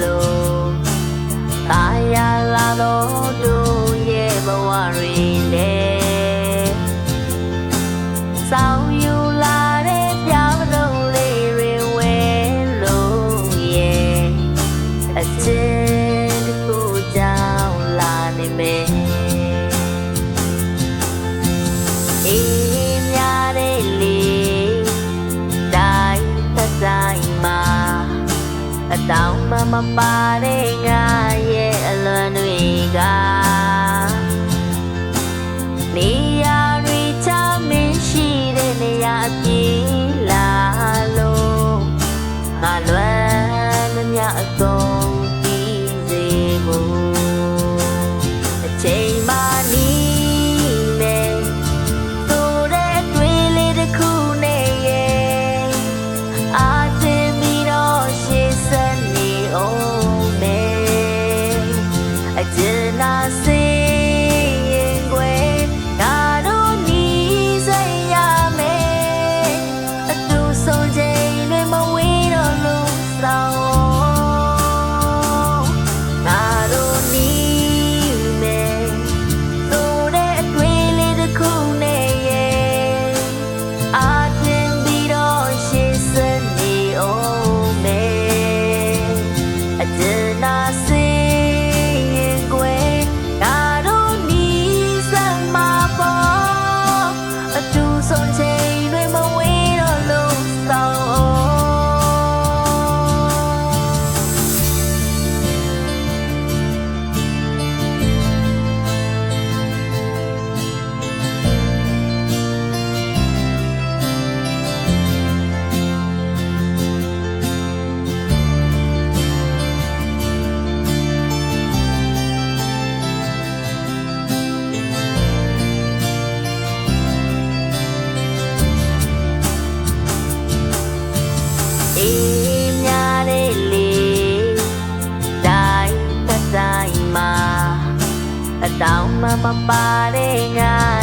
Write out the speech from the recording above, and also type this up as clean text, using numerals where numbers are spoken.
လို့တာယာလာတော့တို့ရဲ့ဘဝတွေနဲ့စောင်းယူလာတဲ့ပြောင်းတော့လေးတွေဝဲလို့ရဲ့အချစ်တစ်ခုကြောင့်လာနေမယ်အေးများတဲ့လေတိုင်းတိုင်းမှာအတောင်မပါတဲ့ငါရဲ့အလွန်တွေကနေရာတွေချမင်းရှိတဲ့နေရာအပြေးလာလို့ငါလွမ်းမမြအကုန်ပြီးစေဖို့အချိန်မှနီးမယ်ဆိုတဲ့တွေ့လေးတစ်ခုနဲ့ရဲ့အာတင်ပြီးတော့ရှေ့ဆက်နေအောင်မယ်အကျဉ်းနာစေရင်ွယ်ငါတို့နီးစရမယ်အတူဆုံးချိန်တွေမဝေးတော့လို့ဆောင်ငါတို့နီးမယ်ဆိုတဲ့အတွေ့လေးတစ်ခုနဲ့ရဲ့အာတင်ပြီးတော့ရှေ့ဆက်နေအောင်မယ်အကျဉ်းနာစေရင်ွယ်ငါတို့နီးစမှာပေါ့အတူဆုံးချိန်တွေမဝေးတော့လို့ဆောင်အေးများတဲ့လေတိုင်းတိုင်းမှာအတောင်မပါတဲ့ငါ